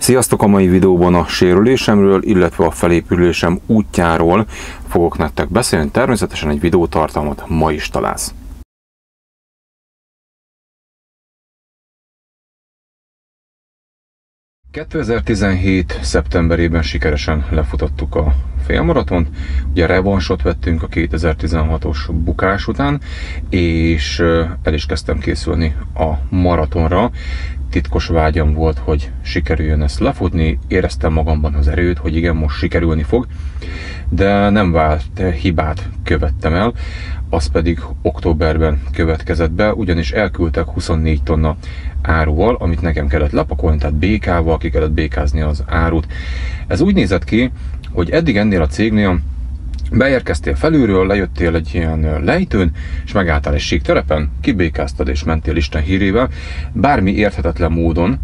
Sziasztok! A mai videóban a sérülésemről, illetve a felépülésem útjáról fogok nektek beszélni. Természetesen egy videótartalmat ma is találsz. ...2017. szeptemberében sikeresen lefutottuk a félmaratont. Ugye revansot vettünk a 2016-os bukás után, és el is kezdtem készülni a maratonra. Titkos vágyam volt, hogy sikerüljön ezt lefutni, éreztem magamban az erőt, hogy igen, most sikerülni fog, de nem vált hibát követtem el, az pedig októberben következett be, ugyanis elküldtek 24 tonna áruval, amit nekem kellett lepakolni, tehát békával ki kellett békázni az árut. Ez úgy nézett ki, hogy eddig ennél a cégnél beérkeztél felülről, lejöttél egy ilyen lejtőn, és megálltál egy sík terepen, kibékáztad és mentél Isten hírével. Bármi érthetetlen módon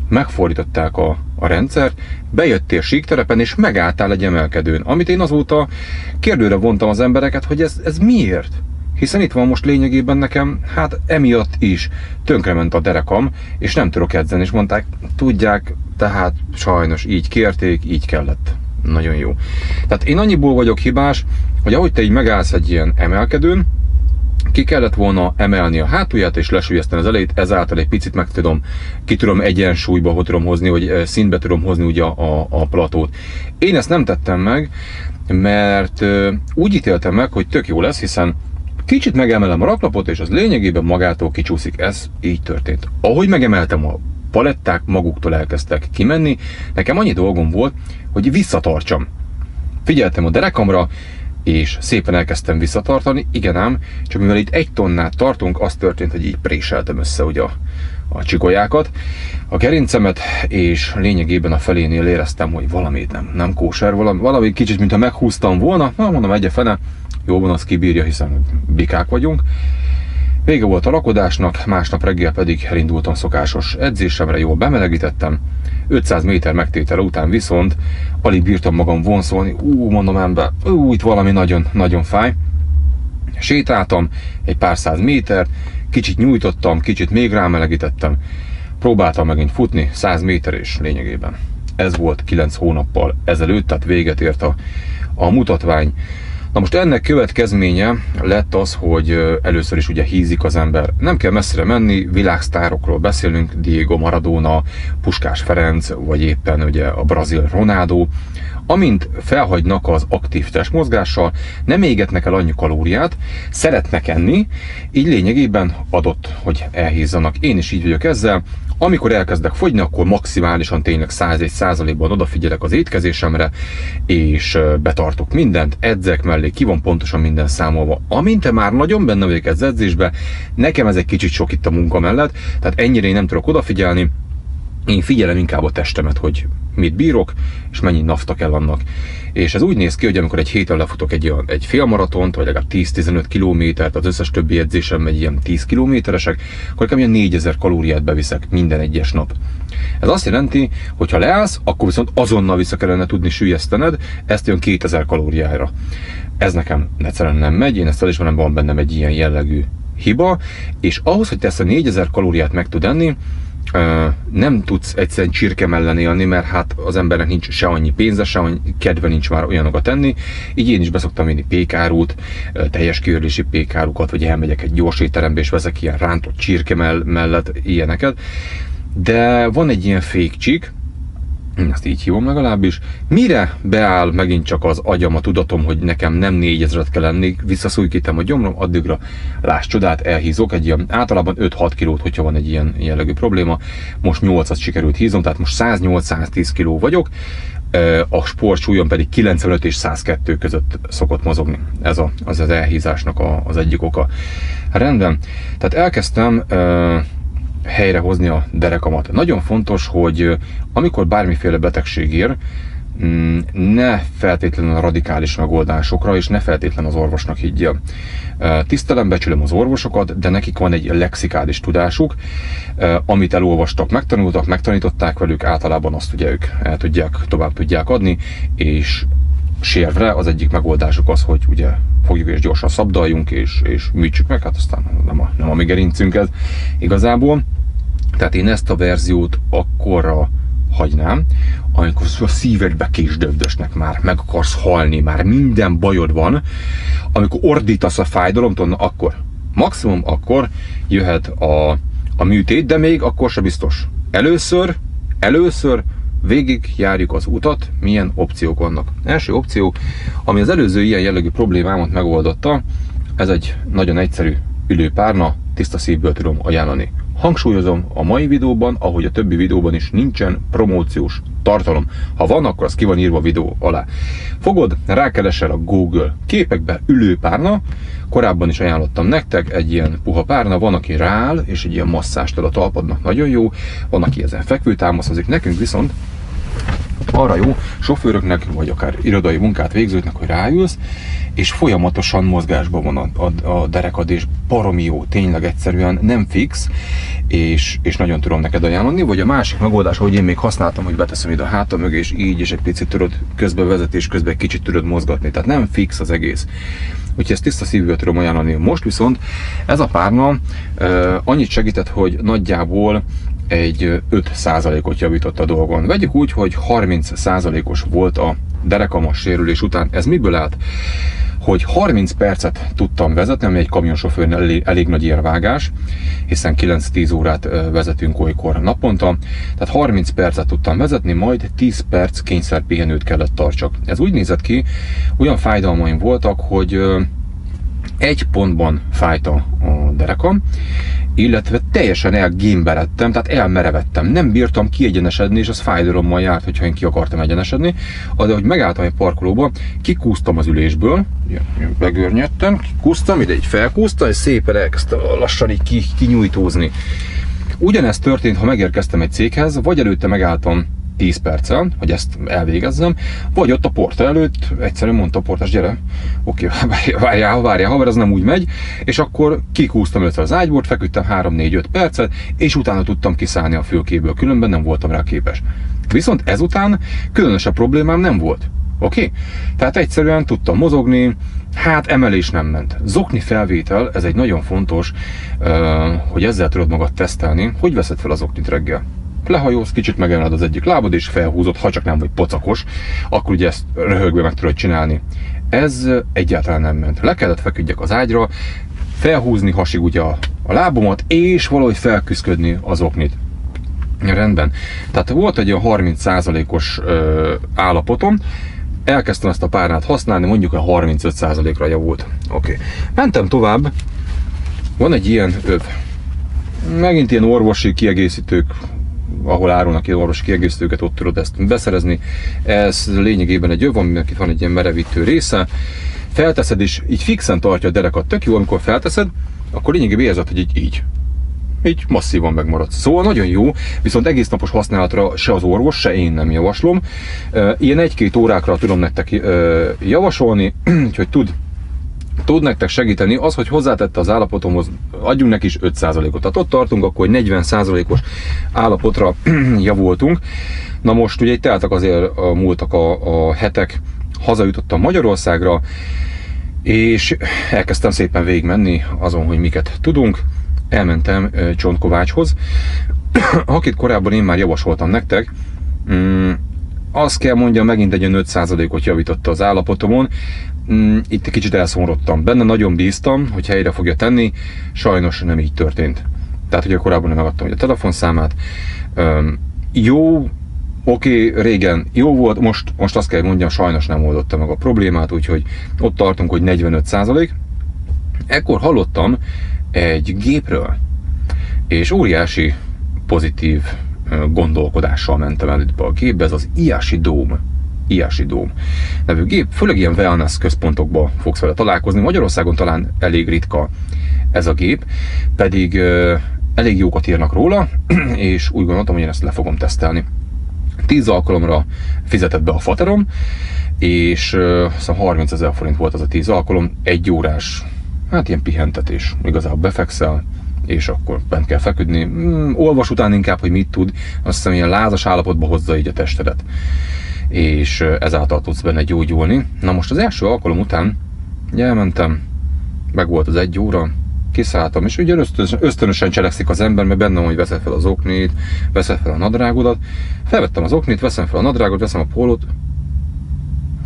megfordították a rendszert, bejöttél sík terepen és megálltál egy emelkedőn, amit én azóta kérdőre vontam az embereket, hogy ez miért? Hiszen itt van most lényegében nekem, hát emiatt is tönkrement a derekam, és nem tudok edzeni, és mondták, tudják, tehát sajnos így kérték, így kellett. Nagyon jó. Tehát én annyiból vagyok hibás, hogy ahogy te így megállsz egy ilyen emelkedőn, ki kellett volna emelni a hátulját és lesúlyezteni az elejét, ezáltal egy picit ki tudom egyensúlyba hogy tudom hozni, hogy szintbe tudom hozni ugye a platót. Én ezt nem tettem meg, mert úgy ítéltem meg, hogy tök jó lesz, hiszen kicsit megemelem a raklapot, és az lényegében magától kicsúszik. Ez így történt. Ahogy megemeltem a paletták, maguktól elkezdtek kimenni, nekem annyi dolgom volt, hogy visszatartsam. Figyeltem a derekamra, és szépen elkezdtem visszatartani, igen ám, csak mivel itt 1 tonnát tartunk, az történt, hogy így préseltem össze ugye a csikolyákat, a gerincemet, és lényegében a felénél éreztem, hogy valamit nem kóser, valami kicsit, mintha meghúztam volna, na mondom, egye fene, jó van, az kibírja, hiszen bikák vagyunk. Vége volt a rakodásnak, másnap reggel pedig elindultam szokásos edzésemre, jól bemelegítettem. 500 méter megtétel után viszont alig bírtam magam vonszolni, mondom ember, itt valami nagyon fáj. Sétáltam egy pár száz méter, kicsit nyújtottam, kicsit még rámelegítettem, próbáltam megint futni 100 méter, és lényegében ez volt 9 hónappal ezelőtt, tehát véget ért a mutatvány. Na most ennek következménye lett az, hogy először is ugye hízik az ember. Nem kell messzire menni, világsztárokról beszélünk, Diego Maradona, Puskás Ferenc, vagy éppen ugye a brazil Ronaldo. Amint felhagynak az aktív testmozgással, nem égetnek el annyi kalóriát, szeretnek enni, így lényegében adott, hogy elhízzanak. Én is így vagyok ezzel. Amikor elkezdek fogyni, akkor maximálisan tényleg 101%-ban odafigyelek az étkezésemre, és betartok mindent, edzek mellé, ki van pontosan minden számolva. Amint te már nagyon benne vagyok az edzésbe, nekem ez egy kicsit sok itt a munka mellett, tehát ennyire én nem tudok odafigyelni. Én figyelem inkább a testemet, hogy mit bírok, és mennyi nafta kell annak. És ez úgy néz ki, hogy amikor egy héten lefutok egy félmaratont, vagy legalább 10-15 kilométert, az összes többi edzésem egy ilyen 10 kilométeresek, akkor nekem ilyen 4000 kalóriát beviszek minden egyes nap. Ez azt jelenti, hogy ha leállsz, akkor viszont azonnal vissza kellene tudni süllyesztened, ezt jön 2000 kalóriára. Ez nekem egyszerűen nem megy, én ezt elismerem, van bennem egy ilyen jellegű hiba, és ahhoz, hogy te ezt a 4000 kalóriát meg tud enni, nem tudsz egyszerűen csirke mellén élni, mert hát az embernek nincs se annyi pénze, se annyi kedve nincs már olyanokat tenni. Így én is beszoktam venni pékárút, teljes kiörlési pékárukat, vagy elmegyek egy gyors étterembe és veszek ilyen rántott csirke mellett ilyeneket. De van egy ilyen fake csík, ezt így hívom legalábbis, mire beáll megint csak az agyam, a tudatom, hogy nekem nem 4000-et kell lenni, visszaszújkítem a gyomrom, addigra láss csodát, elhízok egy ilyen, általában 5-6 kilót, hogyha van egy ilyen jellegű probléma. Most 8-at sikerült hízom, tehát most 108-110 kiló vagyok, a sportsúlyom pedig 95 és 102 között szokott mozogni. Ez az elhízásnak az egyik oka. Rendben, tehát elkezdtem helyrehozni a derekamat. Nagyon fontos, hogy amikor bármiféle betegség ér, ne feltétlenül a radikális megoldásokra, és ne feltétlenül az orvosnak higgyél. Tisztelem, becsülöm az orvosokat, de nekik van egy lexikális tudásuk, amit elolvastak, megtanultak, megtanították velük, általában azt ugye ők tovább tudják adni, és sérvre az egyik megoldásuk az, hogy ugye fogjuk és gyorsan szabdaljunk, és műtsük meg, hát aztán nem a mi gerincünk ez igazából. Tehát én ezt a verziót akkorra hagynám, amikor a szívedbe késdövdösnek már, meg akarsz halni, már minden bajod van, amikor ordítasz a fájdalomtól, akkor, maximum akkor jöhet a műtét, de még akkor se biztos. Először végig járjuk az utat, milyen opciók vannak. Első opció, ami az előző ilyen jellegű problémámat megoldotta, ez egy nagyon egyszerű ülőpárna, tiszta szívből tudom ajánlani. Hangsúlyozom, a mai videóban, ahogy a többi videóban is nincsen promóciós tartalom. Ha van, akkor az ki van írva a videó alá. Fogod, rákeresel a Google képekbe ülőpárna, korábban is ajánlottam nektek egy ilyen puha párna, van, aki rááll, és egy ilyen masszást ad a talpadnak, nagyon jó, van, aki ezen fekvőtámaszkodik, nekünk viszont arra jó, sofőröknek, vagy akár irodai munkát végzőknek, hogy ráülsz, és folyamatosan mozgásban van a derekad, és baromi jó, tényleg egyszerűen nem fix, és nagyon tudom neked ajánlani, vagy a másik megoldás, ahogy én még használtam, hogy beteszem ide a hátam mögé, és így, és egy picit tudod közbevezetés közben egy kicsit tudod mozgatni, tehát nem fix az egész. Úgyhogy ezt tiszta szívből tudom ajánlani. Most viszont ez a párna annyit segített, hogy nagyjából egy 5%-ot javított a dolgon. Vegyük úgy, hogy 30%-os volt a derekam a sérülés után. Ez miből állt? Hogy 30 percet tudtam vezetni, ami egy kamionsofőrnél elég nagy érvágás, hiszen 9-10 órát vezetünk olykor naponta, tehát 30 percet tudtam vezetni, majd 10 perc kényszerpihenőt kellett tartsak. Ez úgy nézett ki, olyan fájdalmaim voltak, hogy egy pontban fájt a derekam, illetve teljesen elgémberedtem, tehát elmerevettem. Nem bírtam kiegyenesedni, és az fájdalommal járt, hogyha én ki akartam egyenesedni. De hogy megálltam egy parkolóba, kikúztam az ülésből, begörnyedtem, kikúztam, ide így felkúztam, és szépen elkezdtem lassan így kinyújtózni. Ugyanezt történt, ha megérkeztem egy céghez, vagy előtte megálltam 10 perccel, hogy ezt elvégezzem, vagy ott a portál előtt egyszerűen mondta a portás, gyere, oké, várjál, haver, ez nem úgy megy, és akkor kikúztam először az ágyból, feküdtem 3-4-5 percet, és utána tudtam kiszállni a fülkéből, különben nem voltam rá képes. Viszont ezután különösebb problémám nem volt. Oké? Tehát egyszerűen tudtam mozogni, hát emelés nem ment. Zokni felvétel, ez egy nagyon fontos, hogy ezzel tudod magad tesztelni. Hogy veszed fel az zoknit reggel? Lehajolsz, kicsit megemeled az egyik lábad és felhúzod, ha csak nem vagy pocakos, akkor ugye ezt röhögve meg tudod csinálni. Ez egyáltalán nem ment. Le kellett feküdjek az ágyra, felhúzni hasig ugye a lábomat, és valahogy felküszködni az oknit. Rendben. Tehát volt egy olyan 30%-os állapotom, elkezdtem ezt a párnát használni, mondjuk a 35%-ra javult. Oké. Mentem tovább, van egy ilyen öv. Megint ilyen orvosi kiegészítők, ahol árulnak ilyen orvosi kiegészítőket, ott tudod ezt beszerezni. Ez lényegében egy öv, aminek itt van egy ilyen merevítő része. Felteszed és így fixen tartja a derekat, tök jó, amikor felteszed, akkor lényegében érzed, hogy így masszívan megmaradsz. Szóval nagyon jó, viszont egész napos használatra se az orvos, se én nem javaslom. Ilyen 1-2 órákra tudom nektek javasolni, úgyhogy tud nektek segíteni az, hogy hozzátette az állapotomhoz, adjunk neki is 5%-ot. Tehát ott tartunk, akkor hogy 40%-os állapotra javultunk. Na most ugye itt teltek azért múltak a hetek, hazajutottam Magyarországra, és elkezdtem szépen végigmenni azon, hogy miket tudunk. Elmentem Csontkovácshoz, akit korábban én már javasoltam nektek. Azt kell mondjam, megint egy 5%-ot javította az állapotomon. Itt egy kicsit elszomorodtam. Benne nagyon bíztam, hogy helyre fogja tenni, sajnos nem így történt. Tehát ugye korábban nem megadtam a telefonszámát. Jó, oké, régen jó volt, most azt kell mondjam, sajnos nem oldotta meg a problémát, úgyhogy ott tartunk, hogy 45%. Ekkor hallottam egy gépről, és óriási pozitív gondolkodással mentem el itt a gépbe, ez az Iashi Dome nevű gép, főleg ilyen wellness központokban fogsz vele találkozni. Magyarországon talán elég ritka ez a gép, pedig elég jókat írnak róla, és úgy gondoltam, hogy én ezt le fogom tesztelni. 10 alkalomra fizetett be a faterom, és 30 000 forint volt az a 10 alkalom, 1 órás, hát ilyen pihentetés, igazából befekszel, és akkor bent kell feküdni. Olvas után inkább, hogy mit tud, azt hiszem ilyen lázas állapotba hozza így a testedet, és ezáltal tudsz benne gyógyulni. Na most az első alkalom után elmentem, meg volt az 1 óra, kiszálltam, és ugye ösztönösen cselekszik az ember, mert benne van, hogy veszed fel az oknit, veszed fel a nadrágodat. Felvettem az oknit, veszem fel a nadrágot, veszem a pólót.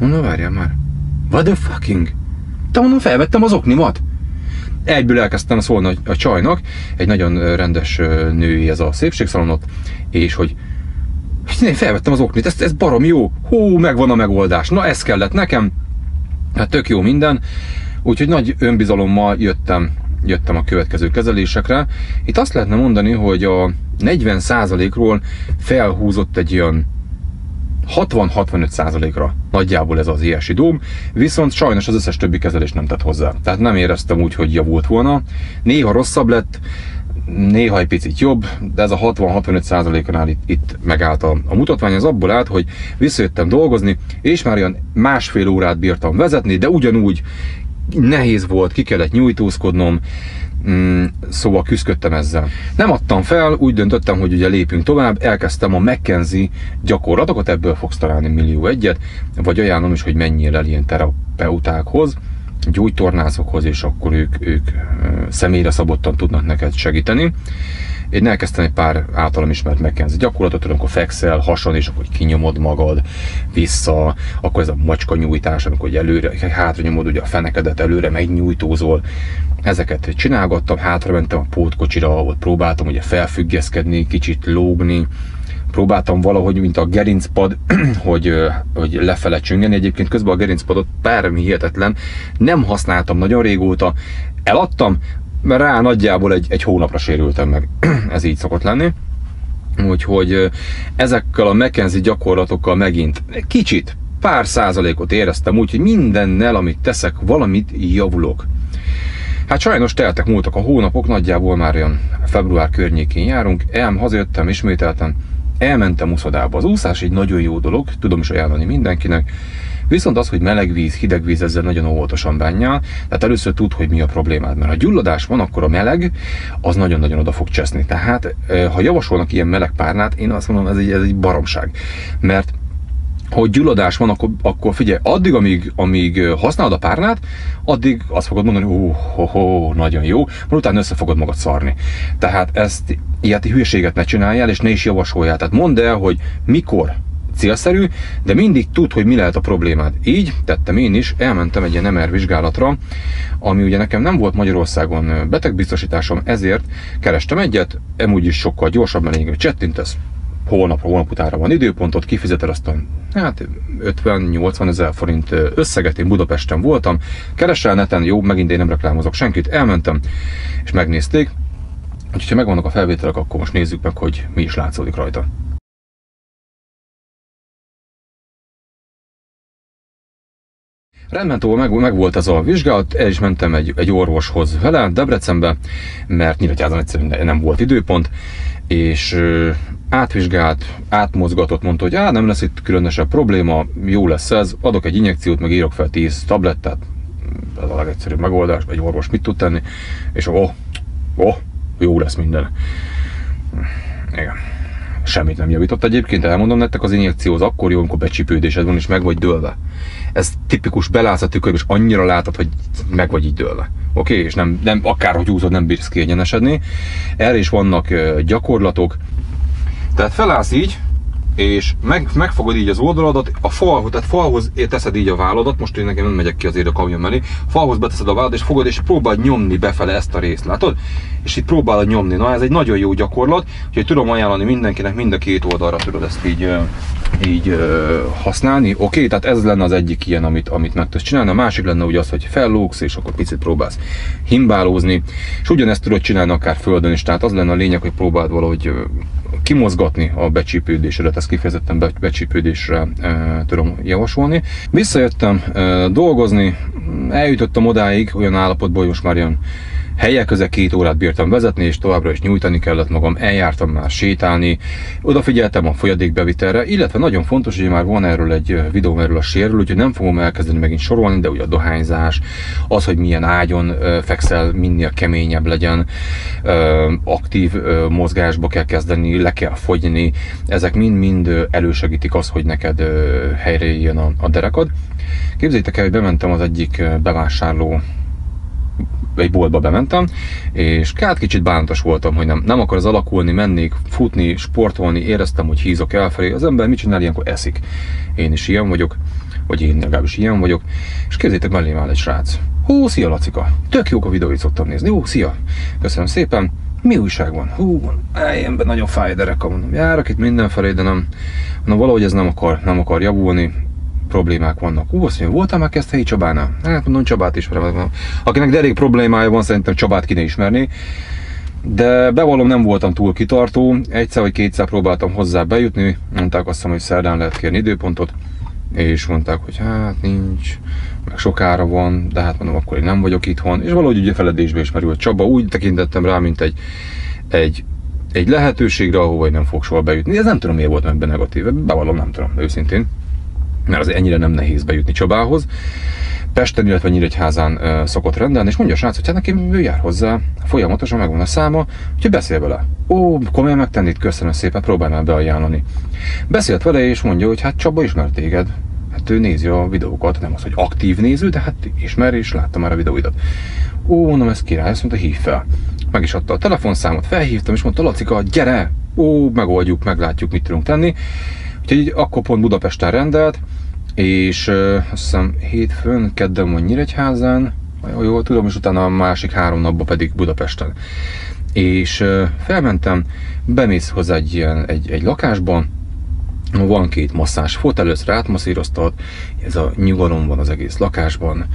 Mondom, várjál már. What the fucking? Te mondom, felvettem az oknimat. Egyből elkezdtem szólni a csajnak, egy nagyon rendes női ez a szépségszalonot, és hogy én felvettem az oknit, ez barom jó, hú, megvan a megoldás, na ez kellett nekem, hát tök jó minden, úgyhogy nagy önbizalommal jöttem a következő kezelésekre. Itt azt lehetne mondani, hogy a 40%-ról felhúzott egy olyan 60-65%-ra nagyjából ez az ilyesi dóm, viszont sajnos az összes többi kezelés nem tett hozzá. Tehát nem éreztem úgy, hogy javult volna. Néha rosszabb lett, néha egy picit jobb, de ez a 60-65%-nál itt megállt a mutatvány. Az abból állt, hogy visszajöttem dolgozni, és már olyan másfél órát bírtam vezetni, de ugyanúgy nehéz volt, ki kellett nyújtózkodnom, szóval küzdöttem ezzel. Nem adtam fel, úgy döntöttem, hogy ugye lépünk tovább, elkezdtem a McKenzie gyakorlatokat, ebből fogsz találni millió egyet, vagy ajánlom is, hogy menjél el ilyen terapeutákhoz, gyógytornászokhoz, és akkor ők személyre szabottan tudnak neked segíteni. Én elkezdtem egy pár általam ismert McKenzie gyakorlatot, amikor fekszel, hason, és akkor kinyomod magad vissza, akkor ez a macska nyújtás, amikor előre, hátra nyomod ugye a fenekedet, előre megnyújtózol. Ezeket csinálgattam, hátra mentem a pótkocsira, ott próbáltam ugye felfüggeszkedni, kicsit lógni, próbáltam valahogy, mint a gerincpad, hogy lefele csüngeni. Egyébként közben a gerincpadot bármi hihetetlen, nem használtam nagyon régóta, eladtam, mert rá nagyjából egy hónapra sérültem meg. Ez így szokott lenni. Úgyhogy ezekkel a McKenzie gyakorlatokkal megint kicsit, pár százalékot éreztem úgy, hogy mindennel, amit teszek, valamit javulok. Hát sajnos múltak a hónapok, nagyjából már olyan február környékén járunk, hazajöttem, ismételten, elmentem úszodába. Az úszás egy nagyon jó dolog, tudom is ajánlani mindenkinek, viszont az, hogy meleg víz, hideg víz, ezzel nagyon óvatosan bánjál, tehát először tudd, hogy mi a problémád, mert ha gyulladás van, akkor a meleg, az nagyon-nagyon oda fog cseszni. Tehát ha javasolnak ilyen meleg párnát, én azt mondom, ez egy baromság, mert hogy gyulladás van, akkor figyelj, addig, amíg használod a párnát, addig azt fogod mondani, nagyon jó, mert utána össze fogod magad szarni. Tehát ilyet hülyeséget ne csináljál, és ne is javasoljál. Tehát mondd el, hogy mikor célszerű, de mindig tudd, hogy mi lehet a problémád. Így tettem én is, elmentem egy ilyen MR vizsgálatra, ami ugye nekem nem volt Magyarországon betegbiztosításom, ezért kerestem egyet, amúgy is sokkal gyorsabb, mert lényegében csettintesz, holnap utára van időpontot, kifizeted azt a 50-80 ezer forint összeget, én Budapesten voltam, keresel neten, jó, megint én nem reklámozok senkit, elmentem, és megnézték, úgyhogy ha megvannak a felvételek, akkor most nézzük meg, hogy mi is látszódik rajta. Rendben tovább meg volt ez a vizsgálat, el is mentem egy orvoshoz vele, Debrecenbe, mert Nyíregyházan egyszerűen nem volt időpont, és átvizsgált, átmozgatott, mondta, hogy nem lesz itt különösebb probléma, jó lesz ez, adok egy injekciót, meg írok fel 10 tablettát, ez a legegyszerűbb megoldás, egy orvos mit tud tenni, és jó lesz minden. Igen. Semmit nem javított egyébként, elmondom nektek, az injekció az akkor jó, amikor becsipődésed van, és meg vagy dőlve. Ez tipikus, belátsz a tükörbe, és annyira látod, hogy meg vagy így dőlve. Oké? És nem akárhogy húzod, nem bírsz kiegyenesedni. Erre is vannak gyakorlatok. Tehát felállsz így, és megfogod így az oldaladat, tehát falhoz teszed így a válladat, most én nekem nem megyek ki azért a kamion mellé, falhoz beteszed a válladat, és fogod, és próbáld nyomni befele ezt a részt, látod? És itt próbálod nyomni. Na, ez egy nagyon jó gyakorlat, úgyhogy tudom ajánlani mindenkinek, mind a két oldalra tudod ezt így használni. Oké, tehát ez lenne az egyik ilyen, amit meg tudsz csinálni. A másik lenne ugye az, hogy fellógsz, és akkor picit próbálsz himbálózni, és ugyanezt tudod csinálni akár földön is, tehát az lenne a lényeg, hogy próbáld valahogy kimozgatni a becsípődésedet, ezt kifejezetten becsípődésre tudom javasolni. Visszajöttem dolgozni, eljutottam odáig olyan állapotban, hogy most már ilyen helyek közel 2 órát bírtam vezetni, és továbbra is nyújtani kellett magam, eljártam már sétálni, odafigyeltem a folyadékbevitelre, illetve nagyon fontos, hogy már van erről egy videóm erről a sérről, úgyhogy nem fogom elkezdeni megint sorolni, de ugye a dohányzás, az, hogy milyen ágyon fekszel, minél keményebb legyen, aktív mozgásba kell kezdeni, le kell fogyni, ezek mind-mind elősegítik azt, hogy neked helyre jöjjön a derekad. Képzeljétek el, hogy bementem az egyik bevásárló egy boltba bementem, és hát kicsit bántos voltam, hogy nem akar az alakulni, mennék, futni, sportolni, éreztem, hogy hízok elfelé. Az ember mit csinál, ilyenkor eszik. Én is ilyen vagyok, vagy én legalábbis ilyen vagyok, és képzeljétek, mellém áll egy srác. Hú, szia Lacika! Tök jók a videóit szoktam nézni. Jó, szia! Köszönöm szépen! Mi újság van? Hú, ilyenben nagyon fáj a dereka, mondom. Járok itt mindenfelé, de nem valahogy ez nem akar javulni. Problémák vannak. Azt mondja, voltál már Keszthelyi Csabánál? Hát mondom, Csabát ismerem. Akinek derék problémája van, szerintem Csabát kéne ismerni. De bevallom, nem voltam túl kitartó. Egyszer vagy kétszer próbáltam hozzá bejutni. Mondták azt, hogy szerdán lehet kérni időpontot. És mondták, hogy hát nincs, meg sokára van, de hát mondom, akkor én nem vagyok itthon. És valahogy ugye feledésbe is merült. Csaba, úgy tekintettem rá, mint egy lehetőségre, ahova nem fog soha bejutni. Ez nem tudom, miért volt ebben negatív. Bevallom, nem tudom, őszintén. Mert azért ennyire nem nehéz bejutni Csabához. Pesten, illetve Nyíregyházán szokott rendelni, és mondja a srác, hogy hát nekem ő jár hozzá, folyamatosan megvan a száma, úgyhogy beszél vele. Ó, komolyan megtenni, köszönöm szépen, próbálj már beajánlani. Beszélt vele, és mondja, hogy hát Csaba ismer téged. Hát ő nézi a videókat, nem az, hogy aktív néző, de hát ismer, és látta már a videóidat. Ó, mondom, ez király, ezt mondta, hív fel. Meg is adta a telefonszámot, felhívtam, és mondta, Lacika, gyere! Ó, megoldjuk, meglátjuk, mit tudunk tenni. Úgyhogy akkor pont Budapesten rendelt, és azt hiszem hétfőn, kedden van Nyíregyházán, ha jól tudom, és utána a másik 3 napban pedig Budapesten. És felmentem, bemész hozzá egy lakásban, van 2 masszázs fot, először átmasszíroztat, ez a nyugalom van az egész lakásban,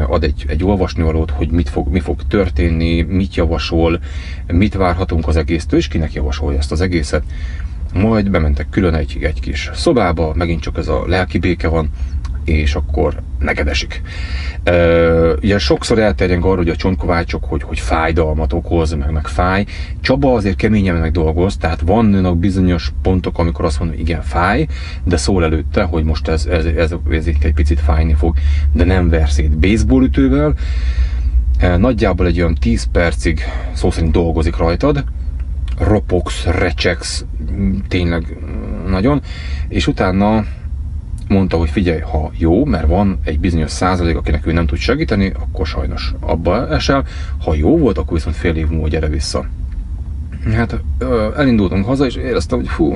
ad egy olvasnivalót, hogy mi fog történni, mit javasol, mit várhatunk az egésztől, és kinek javasolja ezt az egészet. Majd bementek külön egy kis szobába, megint csak ez a lelki béke van, és akkor neked esik. Ugye sokszor elterjeng arra, hogy a csontkovácsok, hogy fájdalmat okoz, meg fáj. Csaba azért keményen meg dolgoz, tehát vannak bizonyos pontok, amikor azt mondom, igen, fáj, de szól előtte, hogy most ez egy picit fájni fog, de nem ver szét baseballütővel. Nagyjából egy olyan 10 percig szó szerint dolgozik rajtad, ropogsz, recsegsz, tényleg nagyon, és utána mondta, hogy figyelj, ha jó, mert van egy bizonyos százalék, akinek ő nem tud segíteni, akkor sajnos abba esel, ha jó volt, akkor viszont fél év múlva gyere vissza. Hát elindultunk haza, és éreztem, hogy fú,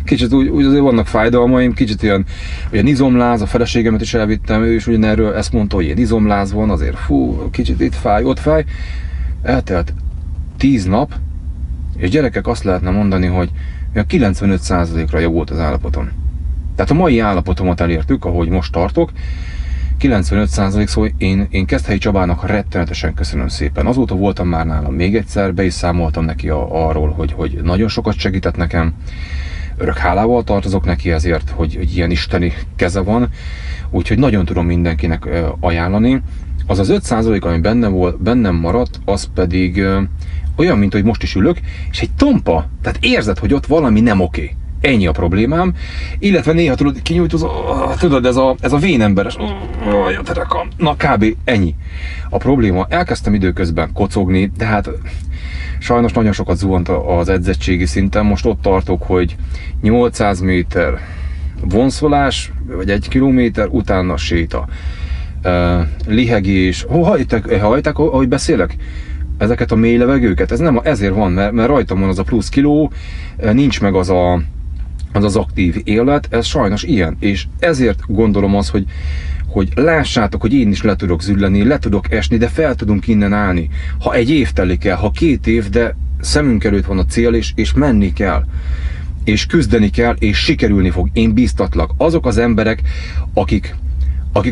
kicsit úgy azért vannak fájdalmaim, kicsit ilyen izomláz, a feleségemet is elvittem, ő is ugyanerről ezt mondta, hogy ilyen izomláz van, azért fú, kicsit itt fáj, ott fáj. Eltelt 10 nap, és gyerekek, azt lehetne mondani, hogy a 95%-ra javult az állapotom. Tehát a mai állapotomat elértük, ahogy most tartok, 95%, szóval én Keszthelyi Csabának rettenetesen köszönöm szépen. Azóta voltam már nálam még egyszer, be is számoltam neki arról, hogy nagyon sokat segített nekem. Örök hálával tartozok neki ezért, hogy ilyen isteni keze van, úgyhogy nagyon tudom mindenkinek ajánlani. Az az 5%, ami bennem maradt, az pedig olyan, mint hogy most is ülök, és egy tompa, tehát érzed, hogy ott valami nem oké. Ennyi a problémám, illetve néha tudod, kinyújtozol, tudod, ez a vénemberes, na kb. Ennyi. A probléma, elkezdtem időközben kocogni, de hát sajnos nagyon sokat zuhant az edzettségi szinten, most ott tartok, hogy 800 méter vonszolás, vagy 1 kilométer, utána séta. Lihegés, halljátok, ahogy beszélek? Ezeket a mély levegőket, ez nem ezért van, mert rajtam van az a plusz kiló, nincs meg az aktív élet, ez sajnos ilyen, és ezért gondolom azt, hogy lássátok, hogy én is le tudok zülleni, le tudok esni, de fel tudunk innen állni. Ha 1 év telik el, ha 2 év, de szemünk előtt van a cél, és menni kell, és küzdeni kell, és sikerülni fog. Én bíztatlak. Azok az emberek, akik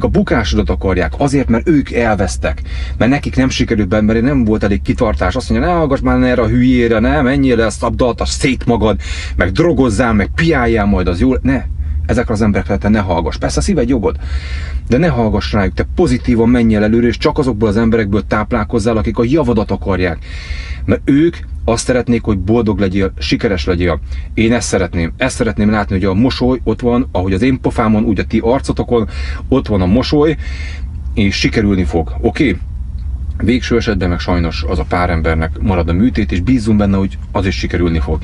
a bukásodat akarják, azért, mert ők elvesztek, mert nekik nem sikerült, mert nem volt elég kitartás, azt mondja, ne hallgass már erre a hülyére, ne, menjél le, szabdaltas szét magad, meg drogozzál, meg piáljál majd, az jól, ne, ezekre az emberekre te ne hallgass, persze a szíved jogod, de ne hallgass rájuk, te pozitívan menjél előre, és csak azokból az emberekből táplálkozzál, akik a javadat akarják, mert ők azt szeretnék, hogy boldog legyél, sikeres legyél. Én ezt szeretném látni, hogy a mosoly ott van, ahogy az én pofámon, úgy a ti arcotokon, ott van a mosoly, és sikerülni fog, oké? Végső esetben meg sajnos az a pár embernek marad a műtét, és bízzunk benne, hogy az is sikerülni fog.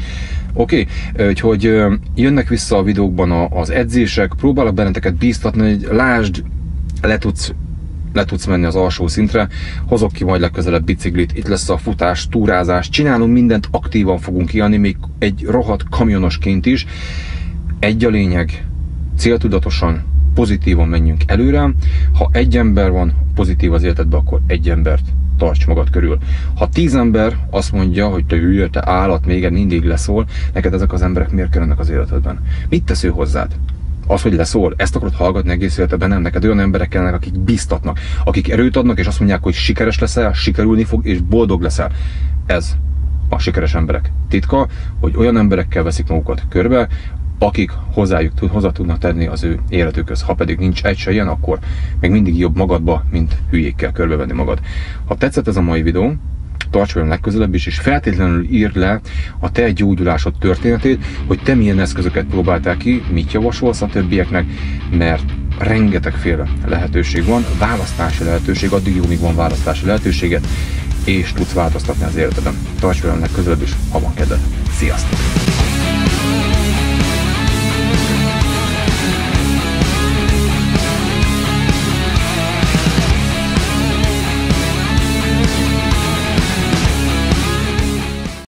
Oké? Úgyhogy jönnek vissza a videókban az edzések, próbálok benneteket bíztatni, hogy lásd, le tudsz le tudsz menni az alsó szintre, hozok ki majd legközelebb biciklit, itt lesz a futás, túrázás, csinálunk mindent, aktívan fogunk élni, még egy rohadt kamionosként is. Egy a lényeg, céltudatosan, pozitívan menjünk előre. Ha egy ember van pozitív az életedben, akkor egy embert tarts magad körül. Ha 10 ember azt mondja, hogy te hülye, te állat, még mindig leszól, neked ezek az emberek miért kellene az életedben? Mit tesz ő hozzád? Az, hogy leszól, ezt akarod hallgatni egész életedben, nem. Neked olyan emberek kellene, akik biztatnak, akik erőt adnak, és azt mondják, hogy sikeres leszel, sikerülni fog, és boldog leszel. Ez a sikeres emberek titka, hogy olyan emberekkel veszik magukat körbe, akik hozzá tudnak tenni az ő életükhöz. Ha pedig nincs egy se ilyen, akkor még mindig jobb magadba, mint hülyékkel körbevenni magad. Ha tetszett ez a mai videó, tarts velem legközelebb is, és feltétlenül írd le a te gyógyulásod történetét, hogy te milyen eszközöket próbáltál ki, mit javasolsz a többieknek, mert rengetegféle lehetőség van, választási lehetőség, addig jó, míg van választási lehetőséget, és tudsz változtatni az életedben. Tarts velem legközelebb is, ha van kedved. Sziasztok!